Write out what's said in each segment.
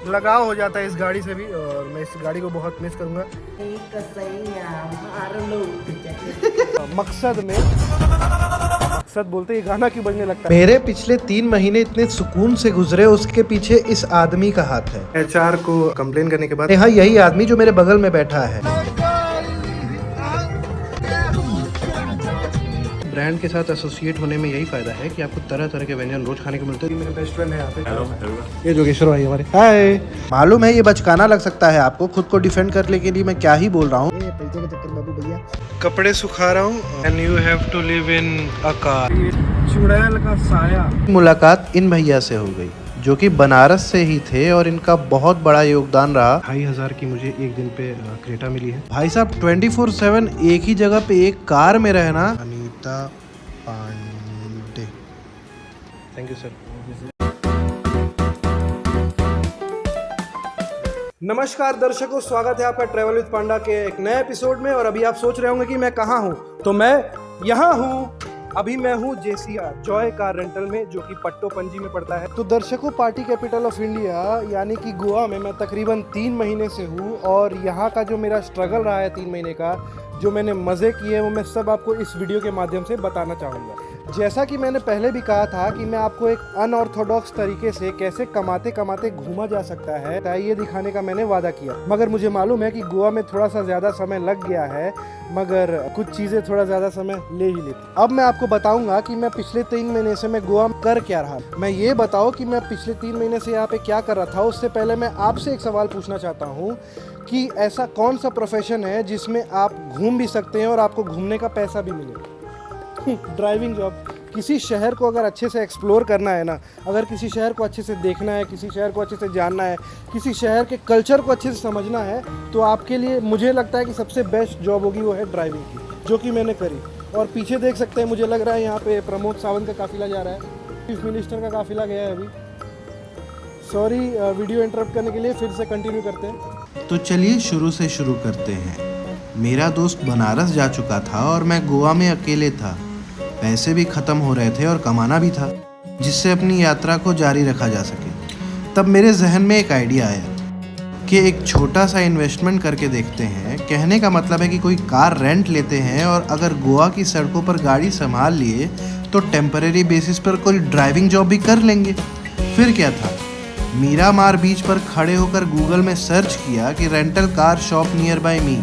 लगाव हो जाता है इस गाड़ी से भी, और मैं इस गाड़ी को बहुत मिस करूंगा। मकसद बोलते ही गाना क्यों बजने लगता है। मेरे पिछले 3 महीने इतने सुकून से गुजरे, उसके पीछे इस आदमी का हाथ है। HR को कंप्लेन करने के बाद हाँ, यही आदमी जो मेरे बगल में बैठा है। ब्रांड के साथ एसोसिएट होने में यही फायदा है कि आपको तरह तरह के व्यंजन रोज खाने को मिलते हैं। मेरे बेस्ट फ्रेंड है यहाँ पे, ये जोगेश्वर भाई हमारे। हाय। मालूम है ये बचकाना लग सकता है आपको, खुद को डिफेंड करने के लिए मैं क्या ही बोल रहा हूँ। पैसे के चक्कर बाबू भैया, कपड़े सुखा रहा हूँ। And you have to live in a car. चुड़ैल का साया। मुलाकात इन भैया से हो गई जो कि बनारस से ही थे, और इनका बहुत बड़ा योगदान रहा। 2500 की मुझे एक दिन पे क्रेटा मिली है। भाई साहब 24/7 एक ही जगह पे एक कार में रहना। Anita Pandey, thank you sir. नमस्कार दर्शकों, स्वागत है आपका ट्रैवल विद पांडा के एक नए एपिसोड में। और अभी आप सोच रहे होंगे कि मैं कहाँ हूँ, तो मैं यहाँ हूँ। अभी मैं हूँ JCR जॉय कार रेंटल में, जो कि पट्टोपंजी में पड़ता है। तो दर्शकों, पार्टी कैपिटल ऑफ इंडिया यानी कि गोवा में मैं तकरीबन 3 महीने से हूँ, और यहाँ का जो मेरा स्ट्रगल रहा है 3 महीने का, जो मैंने मज़े किए वो मैं सब आपको इस वीडियो के माध्यम से बताना चाहूँगा। जैसा कि मैंने पहले भी कहा था कि मैं आपको एक अनऑर्थोडॉक्स तरीके से कैसे कमाते कमाते घूमा जा सकता है, ये दिखाने का मैंने वादा किया। मगर मुझे मालूम है कि गोवा में थोड़ा सा ज़्यादा समय लग गया है, मगर कुछ चीज़ें थोड़ा ज़्यादा समय ले ही लेती। अब मैं आपको बताऊंगा कि मैं पिछले 3 महीने से मैं गोवा में कर क्या रहा। मैं ये बताओ कि मैं पिछले 3 महीने से यहाँ पे क्या कर रहा था। उससे पहले मैं आपसे एक सवाल पूछना चाहता हूँ कि ऐसा कौन सा प्रोफेशन है जिसमें आप घूम भी सकते हैं और आपको घूमने का पैसा भी मिले। Driving job. किसी शहर को अगर अच्छे से एक्सप्लोर करना है ना, अगर किसी शहर को अच्छे से देखना है, किसी शहर को अच्छे से जानना है, किसी शहर के कल्चर को अच्छे से समझना है, तो आपके लिए मुझे लगता है कि सबसे बेस्ट जॉब होगी वो है ड्राइविंग की, जो कि मैंने करी। और पीछे देख सकते हैं, मुझे लग रहा है यहाँ पे प्रमोद सावंत का काफिला जा रहा है, चीफ मिनिस्टर का काफिला गया है अभी। सॉरी वीडियो इंटरप्ट करने के लिए, फिर से कंटिन्यू करते हैं। तो चलिए शुरू से शुरू करते हैं। मेरा दोस्त बनारस जा चुका था और मैं गोवा में अकेले था। पैसे भी खत्म हो रहे थे और कमाना भी था, जिससे अपनी यात्रा को जारी रखा जा सके। तब मेरे जहन में एक आइडिया आया कि एक छोटा सा इन्वेस्टमेंट करके देखते हैं। कहने का मतलब है कि कोई कार रेंट लेते हैं, और अगर गोवा की सड़कों पर गाड़ी संभाल लिए तो टेम्परेरी बेसिस पर कोई ड्राइविंग जॉब भी कर लेंगे। फिर क्या था, मीरामार बीच पर खड़े होकर गूगल में सर्च किया कि rental car shop near by me.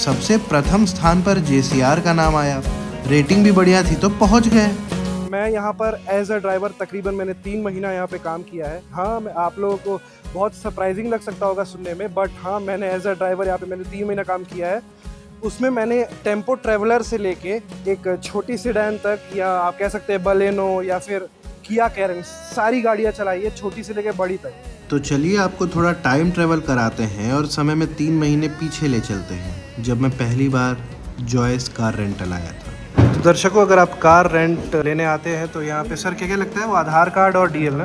सबसे प्रथम स्थान पर JCR का नाम आया। रेटिंग भी बढ़िया थी तो पहुंच गए। मैं यहाँ पर एज अ ड्राइवर तकरीबन मैंने 3 महीना यहाँ पे काम किया है। हाँ, मैं आप लोगों को बहुत सरप्राइजिंग लग सकता होगा सुनने में, बट हाँ, मैंने एज अ ड्राइवर यहाँ पे मैंने 3 महीना काम किया है। उसमें मैंने टेम्पो ट्रेवलर से लेके एक छोटी सेडान तक, या आप कह सकते हैं बलेनो या फिर किया कैरेंस, सारी गाड़ियाँ चलाई है, छोटी से लेके बड़ी तक। तो चलिए आपको थोड़ा टाइम ट्रेवल कराते हैं और समय में 3 महीने पीछे ले चलते हैं, जब मैं पहली बार जॉयस कार रेंटल आया था। तो दर्शकों, अगर आप कार रेंट लेने आते हैं तो यहाँ पे सर क्या क्या लगता है, वो आधार कार्ड और DL ना,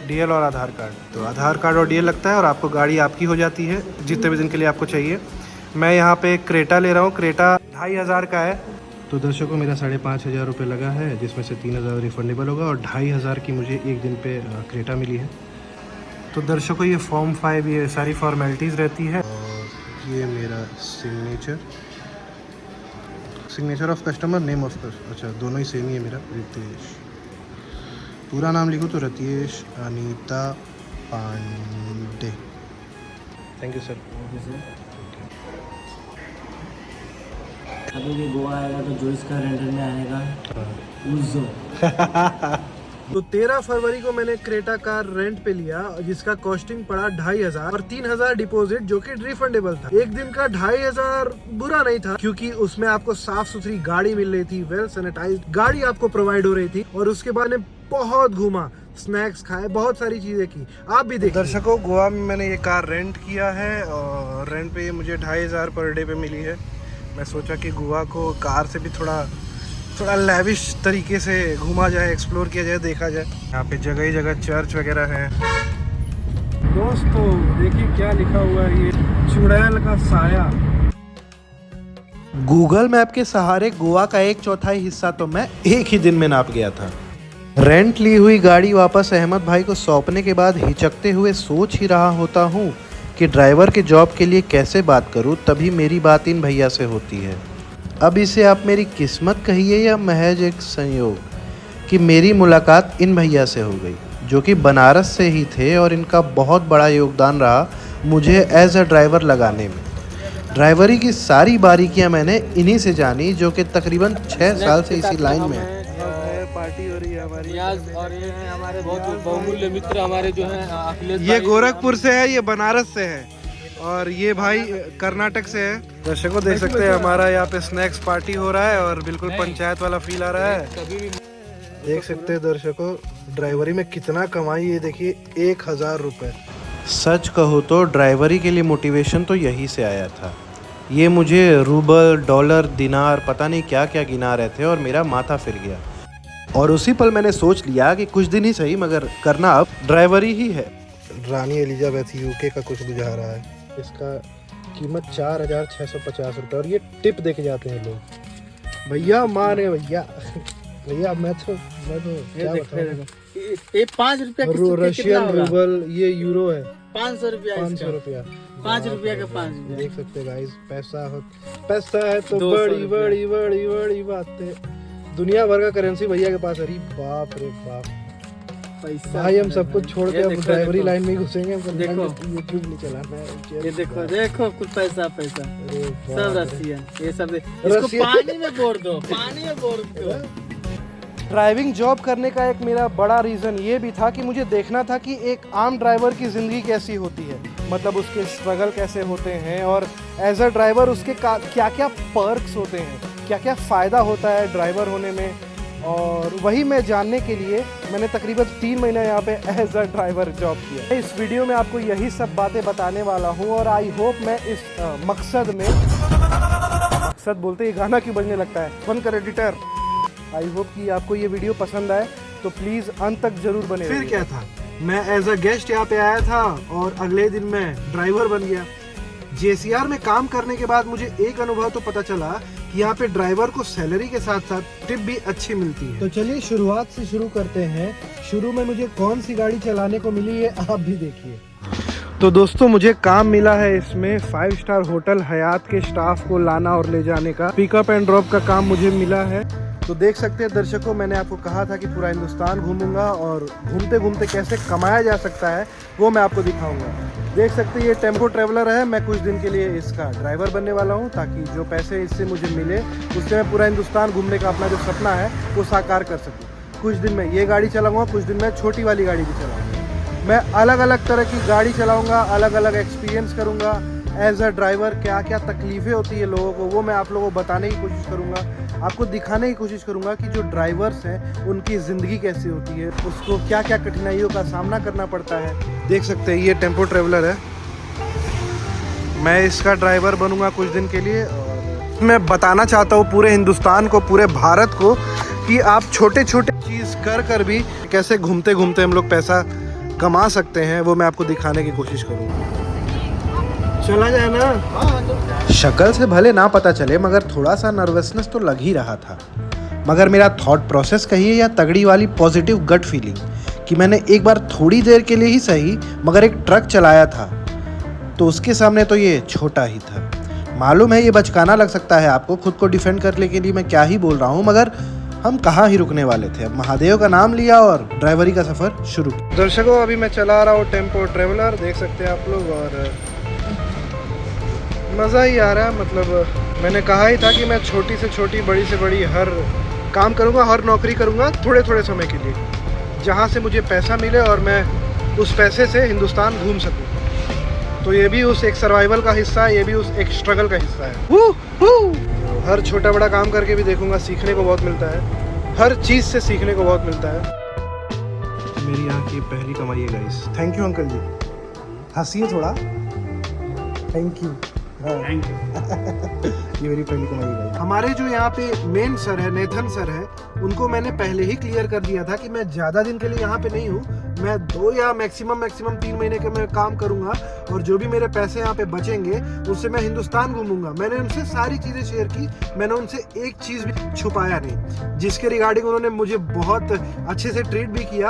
DL और आधार कार्ड। तो आधार कार्ड और DL लगता है और आपको गाड़ी आपकी हो जाती है जितने भी दिन के लिए आपको चाहिए। मैं यहाँ पे क्रेटा ले रहा हूँ, क्रेटा 2500 का है। तो दर्शकों, मेरा 5,500 रुपये लगा है, जिसमें से 3,000 रिफंडेबल होगा, और 2,500 की मुझे एक दिन पे क्रेटा मिली है। तो दर्शकों, ये फॉर्म 5, ये सारी फॉर्मेलिटीज़ रहती है। और ये मेरा signature of customer, name of customer, अच्छा दोनों ही सेम ही है मेरा। रितेश, पूरा नाम लिखूँ तो Ritesh Anita Pandey. Thank you sir. अभी गोवा आएगा तो जॉयस कार रेंटल में आने का तो 13 फरवरी को मैंने क्रेटा कार रेंट पे लिया, जिसका कॉस्टिंग पड़ा 2,500 और 3,000 डिपॉजिट, जो कि रिफंडेबल था। एक दिन का 2,500 बुरा नहीं था, क्योंकि उसमें आपको साफ सुथरी गाड़ी मिल रही थी, वेल सैनिटाइज्ड गाड़ी आपको प्रोवाइड हो रही थी। और उसके बाद में बहुत घूमा, स्नैक्स खाए, बहुत सारी चीजें की। आप भी देखिए। दर्शकों, गोवा में मैंने ये कार रेंट किया है, और रेंट पे ये मुझे 2,500 पर डे पे मिली है। मैं सोचा कि गोवा को कार से भी थोड़ा लैविश तरीके से घूमा जाए, एक्सप्लोर किया जाए, देखा जाए। यहाँ पे जगह ही जगह चर्च वगैरह है। दोस्तों देखिए क्या लिखा हुआ है, ये चुड़ैल का साया। गूगल मैप के सहारे गोवा का 1/4 हिस्सा तो मैं एक ही दिन में नाप गया था। रेंट ली हुई गाड़ी वापस अहमद भाई को सौंपने के बाद हिचकते हुए सोच ही रहा होता हूँ कि ड्राइवर के जॉब के लिए कैसे बात करूँ, तभी मेरी बात इन भैया से होती है। अब इसे आप मेरी किस्मत कहिए या महज एक संयोग कि मेरी मुलाकात इन भैया से हो गई, जो कि बनारस से ही थे और इनका बहुत बड़ा योगदान रहा मुझे एज अ ड्राइवर लगाने में। ड्राइवरी की सारी बारीकियां मैंने इन्हीं से जानी, जो कि तकरीबन 6 साल से इसी लाइन में है। पार्टी हो रही है हमारी। नियाज और ये हैं हमारे बहुत बहुमूल्य मित्र हमारे जो हैं अखिलेश ये भाई। गोरखपुर से है, ये बनारस से है और ये भाई कर्नाटक से है। दर्शकों देख सकते हैं हमारा यहाँ पे स्नैक्स पार्टी हो रहा है और बिल्कुल पंचायत वाला फील आ रहा है। कभी भी देख सकते हैं दर्शकों ड्राइवरी में कितना कमाई, ये देखिए 1000 रुपये। सच कहो तो ड्राइवरी के लिए मोटिवेशन तो यही से आया था। ये मुझे रूबल, डॉलर, दिनार पता नहीं क्या क्या गिना रहे थे और मेरा माथा फिर गया। और उसी पल मैंने सोच लिया कि कुछ दिन ही सही मगर करना अब ड्राइवरी ही है। रानी एलिजाबेथ यूके का कुछ बुझा रहा है। इसका कीमत 4650 रुपये और ये टिप देके जाते हैं लोग। भैया मारे भैया भैया मैं तो क्या बताऊं। ये 5 रुपया रशियन रूबल, ये यूरो है 500 रुपया 500 रुपया। 5 रुपया का 5 देख सकते हैं गाइस, पैसा है तो 200 बड़ी रुपया। बड़ी बड़ी बड़ी बातें। दुनिया भर का करेंसी भैया के पास। अरे बाप रे बाप पैसा भाई, हम सब कुछ छोड़ के ये अब देखो, ड्राइवरी देखो। लाइन में ही घुसेंगे। हमको देखो। यूट्यूब नहीं चलाना है। ये देखो देखो कुछ पैसा अरे सब बाप रे। रसियन ये सब इसको रसियन। पानी में बोर दो पानी में बोर दो। ड्राइविंग जॉब करने का एक मेरा बड़ा रीज़न ये भी था कि मुझे देखना था कि एक आम ड्राइवर की ज़िंदगी कैसी होती है, मतलब उसके स्ट्रगल कैसे होते हैं और एज अ ड्राइवर उसके क्या क्या पर्क्स होते हैं, क्या क्या फ़ायदा होता है ड्राइवर होने में। और वही मैं जानने के लिए मैंने तकरीबन 3 महीने यहाँ पे एज अ ड्राइवर जॉब किया। इस वीडियो में आपको यही सब बातें बताने वाला हूँ और आई होप मैं इस मकसद बोलते ही गाना क्यों बजने लगता है, बंद कर एडिटर। आई होप कि आपको ये वीडियो पसंद आए तो प्लीज़ अंत तक जरूर बने। फिर क्या था, मैं एज अ गेस्ट यहाँ पे आया था और अगले दिन मैं ड्राइवर बन गया। JCR में काम करने के बाद मुझे एक अनुभव तो पता चला कि यहाँ पे ड्राइवर को सैलरी के साथ साथ टिप भी अच्छी मिलती है। तो चलिए शुरुआत से शुरू करते हैं। शुरू में मुझे कौन सी गाड़ी चलाने को मिली है आप भी देखिए। तो दोस्तों मुझे काम मिला है इसमें 5 स्टार होटल हयात के स्टाफ को लाना और ले जाने का, पिकअप एंड ड्रॉप का काम मुझे मिला है। तो देख सकते हैं दर्शकों, मैंने आपको कहा था कि पूरा हिंदुस्तान घूमूंगा और घूमते घूमते कैसे कमाया जा सकता है वो मैं आपको दिखाऊंगा। देख सकते हैं ये टेम्पो ट्रेवलर है, मैं कुछ दिन के लिए इसका ड्राइवर बनने वाला हूँ ताकि जो पैसे इससे मुझे मिले उससे मैं पूरा हिंदुस्तान घूमने का अपना जो सपना है वो साकार कर सकूँ। कुछ दिन में ये गाड़ी चलाऊँगा, कुछ दिन में छोटी वाली गाड़ी भी चलाऊँगा। मैं अलग अलग तरह की गाड़ी चलाऊँगा, अलग अलग एक्सपीरियंस करूँगा। एज अ ड्राइवर क्या क्या तकलीफ़ें होती है लोगों को वो मैं आप लोगों को बताने की कोशिश करूँगा, आपको दिखाने की कोशिश करूँगा कि जो ड्राइवर्स हैं उनकी ज़िंदगी कैसी होती है, उसको क्या क्या कठिनाइयों का सामना करना पड़ता है। देख सकते हैं ये टेम्पो ट्रेवलर है, मैं इसका ड्राइवर बनूंगा कुछ दिन के लिए। और मैं बताना चाहता हूँ पूरे हिंदुस्तान को, पूरे भारत को कि आप छोटे छोटे चीज़ कर भी कैसे घूमते घूमते हम लोग पैसा कमा सकते हैं, वो मैं आपको दिखाने की कोशिश करूँगा। चला जाए ना। शक्ल से भले ना पता चले मगर थोड़ा सा नर्वसनेस तो लग ही रहा था। मगर मेरा थॉट प्रोसेस कहिए या तगड़ी वाली पॉजिटिव गट फीलिंग कि मैंने एक बार थोड़ी देर के लिए ही सही मगर एक ट्रक चलाया था, तो उसके सामने तो ये छोटा ही था। मालूम है ये बचकाना लग सकता है आपको, खुद को डिफेंड करने के लिए मैं क्या ही बोल रहा हूँ, मगर हम कहाँ ही रुकने वाले थे। अब महादेव का नाम लिया और ड्राइवरी का सफ़र शुरू। दर्शकों अभी मैं चला रहा हूँ टेम्पो ट्रेवलर, देख सकते हैं आप लोग, और मज़ा ही आ रहा है। मतलब मैंने कहा ही था कि मैं छोटी से छोटी बड़ी से बड़ी हर काम करूँगा, हर नौकरी करूँगा थोड़े थोड़े समय के लिए, जहाँ से मुझे पैसा मिले और मैं उस पैसे से हिंदुस्तान घूम सकूँ। तो ये भी उस एक सर्वाइवल का हिस्सा है, ये भी उस एक स्ट्रगल का हिस्सा है। हर छोटा बड़ा काम करके भी देखूँगा, सीखने को बहुत मिलता है, हर चीज़ से सीखने को बहुत मिलता है। मेरी यहाँ की पहली कमाई है गाइस। थैंक यू अंकल जी, हंसिए थोड़ा, थैंक यू। Thank you. ये मेरी पहली कमाई है। हमारे जो यहाँ पे मेन सर है, नेथन सर है, उनको मैंने पहले ही क्लियर कर दिया था कि मैं ज़्यादा दिन के लिए यहाँ पे नहीं हूँ, मैं 2 या मैक्सिमम 3 महीने के मैं काम करूँगा और जो भी मेरे पैसे यहाँ पे बचेंगे उससे मैं हिंदुस्तान घूमूंगा। मैंने उनसे सारी चीज़ें शेयर की, मैंने उनसे एक चीज़ भी छुपाया नहीं, जिसके रिगार्डिंग उन्होंने मुझे बहुत अच्छे से ट्रीट भी किया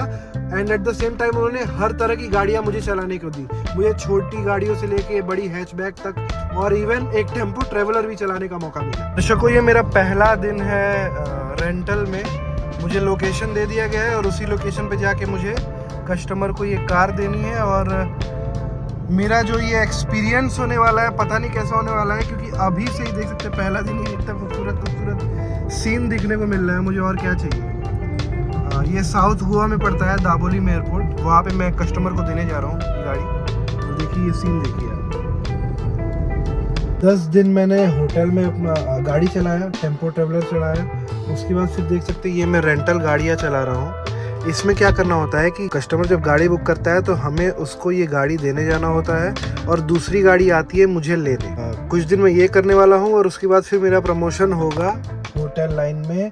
and at the same time उन्होंने हर तरह की गाड़ियाँ मुझे चलाने को दी। मुझे छोटी गाड़ियों से लेके बड़ी हैचबैक तक और इवन एक टेम्पो ट्रेवलर भी चलाने का मौका मिला। दर्शकों, ये मेरा पहला दिन है रेंटल में। मुझे लोकेशन दे दिया गया है और उसी लोकेशन पे जाके मुझे कस्टमर को ये कार देनी है और मेरा जो ये एक्सपीरियंस होने वाला है पता नहीं कैसा होने वाला है, क्योंकि अभी से ही देख सकते हैं पहला दिन ही इतना खूबसूरत सीन दिखने को मिल रहा है। मुझे और क्या चाहिए। ये साउथ गोवा में पड़ता है, दाबोली में एयरपोर्ट, वहाँ पे मैं कस्टमर को देने जा रहा हूँ गाड़ी। तो देखिए ये सीन देखिए। 10 दिन मैंने होटल में अपना गाड़ी चलाया, टेम्पो ट्रेवलर चलाया, उसके बाद फिर देख सकते हैं ये मैं रेंटल गाड़ियाँ चला रहा हूँ। इसमें क्या करना होता है कि कस्टमर जब गाड़ी बुक करता है तो हमें उसको ये गाड़ी देने जाना होता है और दूसरी गाड़ी आती है मुझे लेने। कुछ दिन मैं ये करने वाला हूँ और उसके बाद फिर मेरा प्रमोशन होगा। होटल लाइन में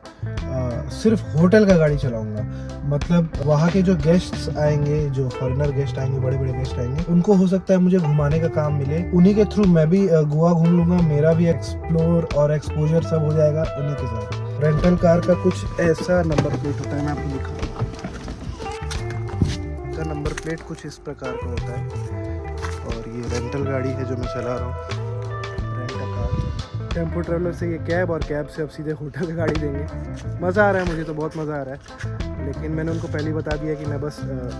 सिर्फ होटल का गाड़ी चलाऊंगा, मतलब वहाँ के जो गेस्ट्स आएंगे, जो फॉरेनर गेस्ट आएंगे, बड़े बड़े गेस्ट आएंगे, उनको हो सकता है मुझे घुमाने का काम मिले, उन्हीं के थ्रू मैं भी गोवा घूम लूंगा, मेरा भी एक्सप्लोर और एक्सपोजर सब हो जाएगा उन्हीं के साथ। रेंटल कार का कुछ ऐसा नंबर प्लेट होता है, मैं आपको दिखाऊंगा। का नंबर प्लेट कुछ इस प्रकार का होता है और ये रेंटल गाड़ी है जो मैं चला रहा हूँ, टेम्पो ट्रेवलर से ये कैब और कैब से अब सीधे होटल की गाड़ी देंगे। मज़ा आ रहा है, मुझे तो बहुत मज़ा आ रहा है, लेकिन मैंने उनको पहले ही बता दिया कि मैं बस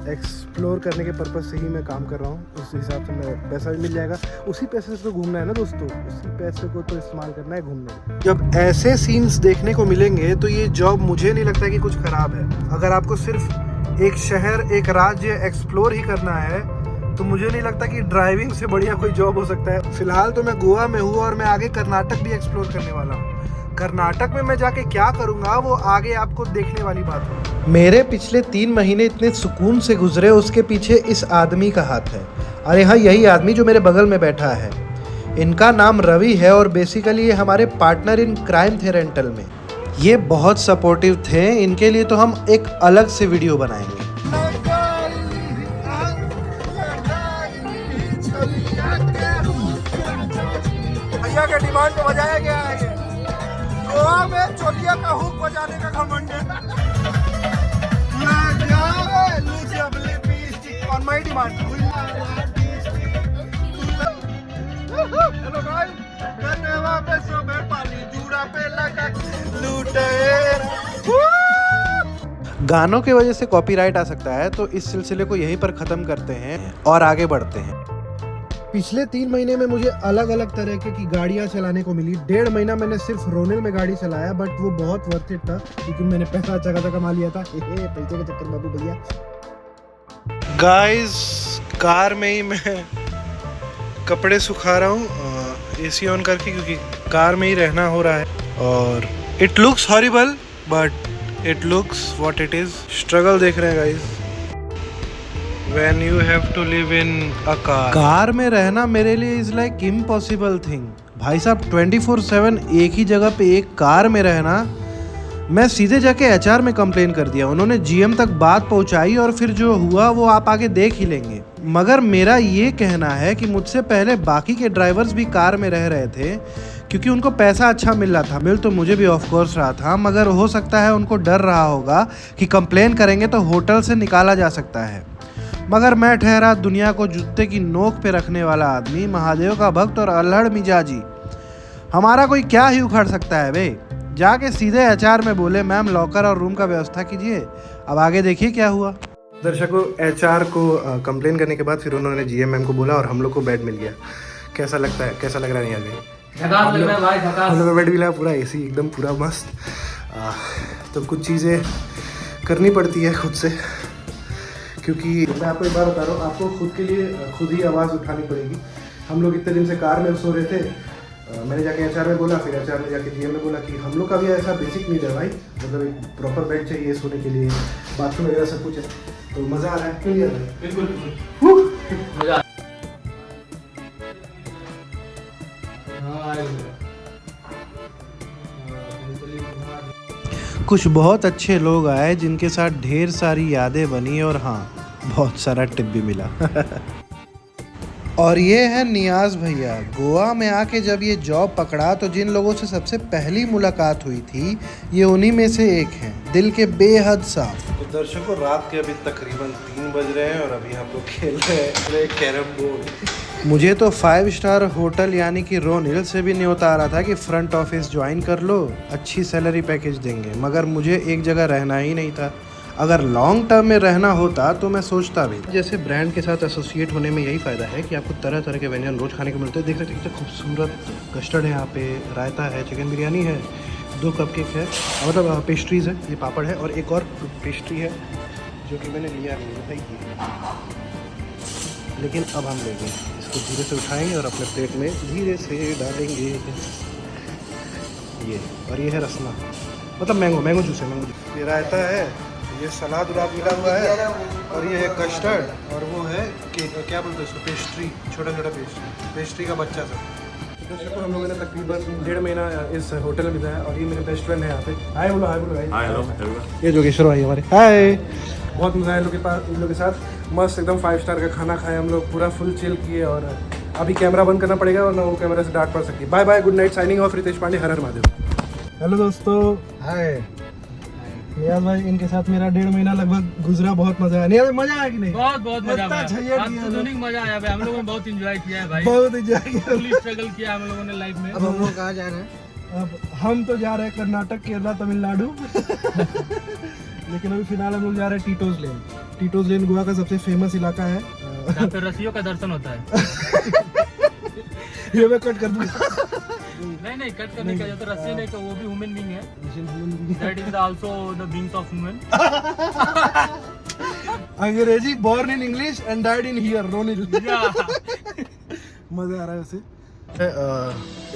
एक्सप्लोर करने के पर्पज़ से ही मैं काम कर रहा हूँ। उस हिसाब से मैं पैसा भी मिल जाएगा, उसी पैसे से तो घूमना है ना दोस्तों, उसी पैसे को तो इस्तेमाल करना है घूमने में। जब ऐसे सीन्स देखने को मिलेंगे तो ये जॉब मुझे नहीं लगता कि कुछ ख़राब है। अगर आपको सिर्फ एक शहर, एक राज्य एक्सप्लोर ही करना है तो मुझे नहीं लगता कि ड्राइविंग से बढ़िया कोई जॉब हो सकता है। फिलहाल तो मैं गोवा में हूँ और मैं आगे कर्नाटक भी एक्सप्लोर करने वाला हूँ। कर्नाटक में मैं जाके क्या करूँगा वो आगे आपको देखने वाली बात है। मेरे पिछले 3 महीने इतने सुकून से गुजरे, उसके पीछे इस आदमी का हाथ है। अरे हाँ, यही आदमी जो मेरे बगल में बैठा है। इनका नाम रवि है और बेसिकली ये हमारे पार्टनर इन क्राइम थे रेंटल में। ये बहुत सपोर्टिव थे, इनके लिए तो हम एक अलग से वीडियो बनाएंगे। भैया के डिमांड पे बजाया गया है ये। गोवा में चोटिया का हुक बजाने का घमंड है। On my demand. Hello guys, कनेवा पे सोबे पानी जूड़ा पे लगा लूटे। गानों की वजह से कॉपीराइट आ सकता है, तो इस सिलसिले को यहीं पर ख़त्म करते हैं और आगे बढ़ते हैं। पिछले 3 महीने में मुझे अलग अलग तरह की गाड़ियाँ चलाने को मिली। 1.5 महीना मैंने सिर्फ रोनिल में गाड़ी चलाया, बट वो बहुत वर्थ इट था क्योंकि मैंने पैसा अच्छा खासा कमा लिया था। पैसे के चक्कर बाबू भैया। गाइस, कार में ही मैं कपड़े सुखा रहा हूँ एसी ऑन करके, क्योंकि कार में ही रहना हो रहा है और it looks horrible but it looks what it is. Struggle देख रहे हैं guys, when you have to live in a car। Car में रहना मेरे लिए इज लाइक इम्पॉसिबल थिंग। भाई साहब 24/7 एक ही जगह पे एक कार में रहना। मैं सीधे जाके HR में कंप्लेन कर दिया, उन्होंने GM तक बात पहुंचाई और फिर जो हुआ वो आप आगे देख ही लेंगे। मगर मेरा ये कहना है कि मुझसे पहले बाकी के ड्राइवर्स भी कार में रह रहे थे क्योंकि उनको पैसा अच्छा मिल रहा था। मिल तो मुझे भी ऑफ कोर्स रहा था, मगर हो सकता है उनको डर रहा होगा कि कंप्लेन करेंगे तो होटल से निकाला जा सकता है। मगर मैं ठहरा दुनिया को जूते की नोक पे रखने वाला आदमी, महादेव का भक्त और अल्हड़ मिजाजी। हमारा कोई क्या ही उखाड़ सकता है बे। जाके सीधे HR में बोले, मैम लॉकर और रूम का व्यवस्था कीजिए। अब आगे देखिए क्या हुआ। दर्शकों, HR को कंप्लेन करने के बाद फिर उन्होंने GM मैम को बोला और हम लोग को बेड मिल गया। कैसा लगता है, कैसा लग रहा है नहीं झकास लग रहा है भाई, झकास। हम लोग को बेड मिला, पूरा AC एकदम पूरा मस्त। तो कुछ चीज़ें करनी पड़ती है खुद से, क्योंकि मैं आपको एक बार बता रहा हूँ, आपको खुद के लिए खुद ही आवाज़ उठानी पड़ेगी। हम लोग इतने दिन से कार में सो रहे थे, मैंने जाके HR में बोला, फिर HR ने जाके GM में बोला कि हम लोग का भी ऐसा बेसिक नीड है भाई, मतलब एक प्रॉपर बेड चाहिए सोने के लिए, बाथरूम वगैरह सब कुछ है। तो मज़ा आ रहा है, क्लियर है? बिल्कुल मज़ा। कुछ बहुत अच्छे लोग आए जिनके साथ ढेर सारी यादें बनी और हाँ बहुत सारा टिप भी मिला। और ये है नियाज भैया। गोवा में आके जब ये जॉब पकड़ा तो जिन लोगों से सबसे पहली मुलाकात हुई थी ये उन्हीं में से एक हैं, दिल के बेहद साफ। तो दर्शकों, रात के अभी तकरीबन 3 बज रहे हैं और अभी हम लोग खेल रहे हैं कैरम बोर्ड। मुझे तो 5 स्टार होटल यानी कि रोनिल से भी न्योता आ रहा था कि फ्रंट ऑफिस ज्वाइन कर लो, अच्छी सैलरी पैकेज देंगे, मगर मुझे एक जगह रहना ही नहीं था। अगर लॉन्ग टर्म में रहना होता तो मैं सोचता भी। जैसे ब्रांड के साथ एसोसिएट होने में यही फ़ायदा है कि आपको तरह तरह के व्यंजन रोज़ खाने को मिलते हैं। देख सकते हैं कितना खूबसूरत कस्टर्ड है यहाँ पे, रायता है, चिकन बिरयानी है, 2 कपकेक है, मतलब पेस्ट्रीज़ है, ये पापड़ है और एक और पेस्ट्री है जो कि मैंने लिया नहीं है, लेकिन अब हम लेंगे इसको, धीरे से उठाएंगे और अपने प्लेट में धीरे से डालेंगे। ये और ये है रसना, मतलब मैंगो जूस है, मैंगो जूस। ये रायता है, ये सलाद उलाद मिला हुआ है और ये है कस्टर्ड और वो है केक, क्या बोलते हैं इसको, पेस्ट्री, छोटा छोटा पेस्ट्री का बच्चा सब। दर्शकों, हम लोगों ने तकरीबन 1.5 महीना इस होटल में बिताया और ये मेरे बेस्ट फ्रेंड है यहाँ पे। हाय बोलो, हाय बोलो, हाय हेलो। ये जोगेश्वर भाई हमारे, हाय। बहुत मज़ा आया इन लोग के साथ, मस्त एकदम 5 स्टार का खाना खाया हम लोग, पूरा फुल चिल किए। और अभी कैमरा बंद करना पड़ेगा वरना वो कैमरा से डांट पड़ सकती है। Bye bye, good night, signing off, Ritesh Pandey, Har Har Mahadev. Hello दोस्तों, हाय। नियाज भाई, इनके साथ मेरा 1.5 महीना लगभग गुजरा, बहुत मजा आया। नियाज, मजा आया कि नहीं? बहुत मजा आया, मजा आया भाई, हम लोगों ने बहुत एंजॉय किया है भाई, बहुत एंजॉय किया, फुली स्ट्रगल किया हम लोगों ने लाइफ में। अब हम लोग कहाँ जा रहे हैं? अब हम तो जा रहे हैं कर्नाटक, केरला, तमिलनाडु। लेकिन अभी फिलहाल हम लोग जा रहे हैं टीटोज लेन। टीटोज लेन गोवा का सबसे फेमस इलाका है, जहाँ पे रस्सियों का दर्शन होता है। ये मैं कट कर दूंगा। नहीं कट करने का तो रस्सी नहीं, तो वो भी ह्यूमन बीइंग है, that is also the beings of human. अंग्रेजी, born in English and died in here, Ronil. मजा आ रहा है वैसे।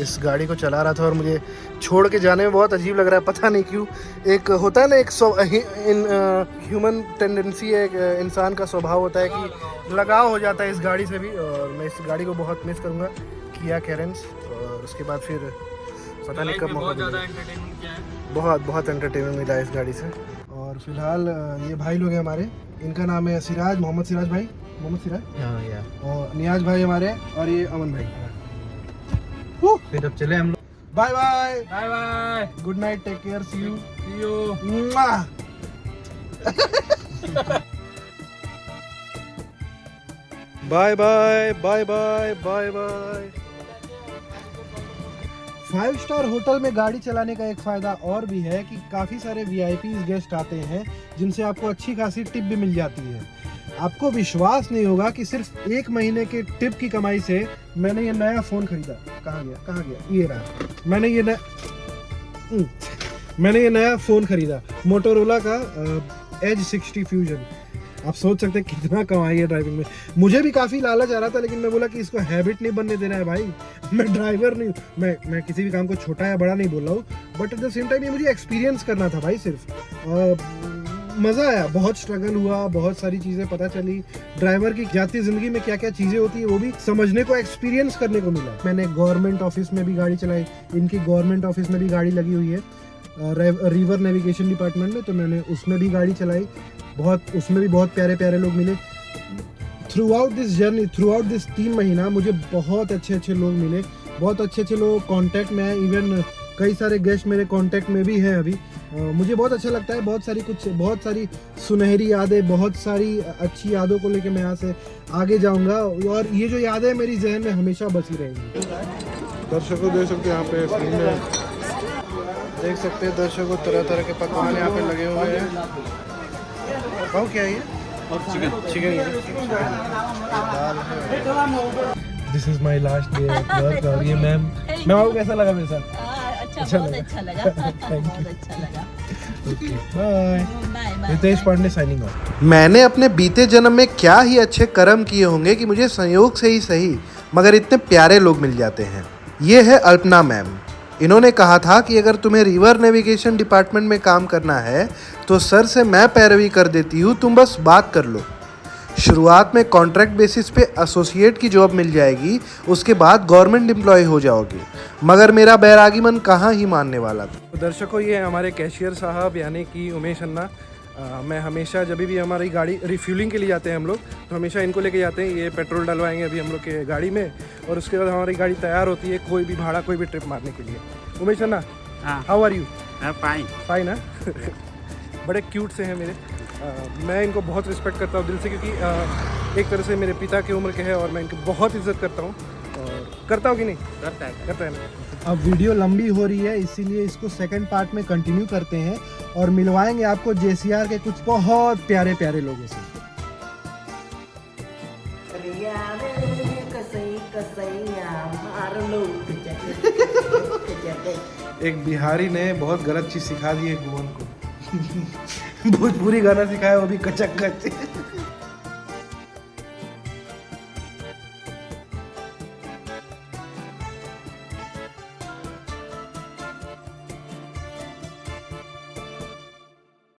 इस गाड़ी को चला रहा था और मुझे छोड़ के जाने में बहुत अजीब लग रहा है, पता नहीं क्यों। एक होता है ना, एक ह्यूमन टेंडेंसी है, एक इंसान का स्वभाव होता है कि लगाव हो जाता है इस गाड़ी से भी। और मैं इस गाड़ी को बहुत मिस करूँगा, किया कैरेंस। और उसके बाद फिर पता नहीं कब मौका मिलेगा। बहुत एंटरटेनमेंट मिला इस गाड़ी से। और फिलहाल ये भाई लोग हैं हमारे, इनका नाम है सिराज, मोहम्मद सिराज भाई, और नियाज भाई हमारे, और ये अमन भाई। फिर अब चले हम लोग। Bye bye, bye bye, good night, take care, see you. Bye bye bye bye bye bye. 5 star hotel में गाड़ी चलाने का एक फ़ायदा और भी है कि काफ़ी सारे VIP गेस्ट आते हैं जिनसे आपको अच्छी खासी टिप भी मिल जाती है। आपको विश्वास नहीं होगा कि सिर्फ 1 महीने के टिप की कमाई से मैंने ये नया फ़ोन खरीदा। कहाँ गया, ये रहा। मैंने ये नया फ़ोन खरीदा, मोटोरोला का एज 60 फ्यूजन। आप सोच सकते हैं कितना कमाई है ड्राइविंग में। मुझे भी काफ़ी लालच आ रहा था, लेकिन मैं बोला कि इसको हैबिट नहीं बनने देना है भाई। मैं ड्राइवर नहीं हूँ, मैं किसी भी काम को छोटा या बड़ा नहीं बोल रहा हूँ, but at the same time ये मुझे एक्सपीरियंस करना था भाई। सिर्फ मज़ा आया, बहुत स्ट्रगल हुआ, बहुत सारी चीज़ें पता चली, ड्राइवर की जाती ज़िंदगी में क्या क्या चीज़ें होती है वो भी समझने को, एक्सपीरियंस करने को मिला। मैंने गवर्नमेंट ऑफिस में भी गाड़ी चलाई, इनकी गवर्नमेंट ऑफिस में भी गाड़ी लगी हुई है रिवर नेविगेशन डिपार्टमेंट में, तो मैंने उसमें भी गाड़ी चलाई। उसमें भी बहुत प्यारे प्यारे लोग मिले। Through out this journey, through out this 3 महीना मुझे बहुत अच्छे लोग मिले, बहुत अच्छे लोग कांटेक्ट में आए। इवन कई सारे गेस्ट मेरे कांटेक्ट में भी हैं अभी। मुझे बहुत अच्छा लगता है। बहुत सारी सुनहरी यादें, बहुत सारी अच्छी यादों को लेकर मैं यहाँ से आगे जाऊँगा, और ये जो यादें मेरी जहन में हमेशा बसी रहेंगी। दर्शकों देख सकते हैं यहाँ पे फ्री में, देख सकते हैं दर्शकों, तरह तरह के पकवान यहाँ पे लगे हुए हैं। खाओ, क्या है ये? चिकन दाल है। This is my last day at work. और ये मैम आपको कैसा लगा मेरे साथ? बहुत अच्छा लगा। Bye. Ritesh Pandey signing off. मैंने अपने बीते जन्म में क्या ही अच्छे कर्म किए होंगे कि मुझे संयोग से ही सही मगर इतने प्यारे लोग मिल जाते हैं। ये है अल्पना मैम। इन्होंने कहा था कि अगर तुम्हें रिवर नेविगेशन डिपार्टमेंट में काम करना है तो सर से मैं पैरवी कर देती हूँ, तुम बस बात कर लो। शुरुआत में कॉन्ट्रैक्ट बेसिस पे एसोसिएट की जॉब मिल जाएगी, उसके बाद गवर्नमेंट एम्प्लॉय हो जाओगे। मगर मेरा बैरागी मन कहाँ ही मानने वाला था। तो दर्शकों, ये हमारे कैशियर साहब यानी कि उमेश अन्ना। मैं हमेशा जब भी हमारी गाड़ी रिफ्यूलिंग के लिए जाते हैं हम लोग, तो हमेशा इनको लेके जाते हैं। ये पेट्रोल डलवाएंगे अभी हम लोग के गाड़ी में, और उसके बाद हमारी गाड़ी तैयार होती है कोई भी भाड़ा, कोई भी ट्रिप मारने के लिए। उमेश अन्ना, how are you? Fine. Fine है। बड़े क्यूट से हैं मेरे। मैं इनको बहुत रिस्पेक्ट करता हूँ दिल से, क्योंकि एक तरह से मेरे पिता की उम्र के हैं और मैं इनकी बहुत इज्जत करता हूँ। और करता हूँ कि नहीं? करता है ना। अब वीडियो लंबी हो रही है, इसीलिए इसको सेकंड पार्ट में कंटिन्यू करते हैं और मिलवाएंगे आपको JCR के कुछ बहुत प्यारे प्यारे लोगों से। एक बिहारी ने बहुत गलत चीज़ सिखा दी है भुवन को। भोजपुरी गाना सिखाया, वो भी कचक कच।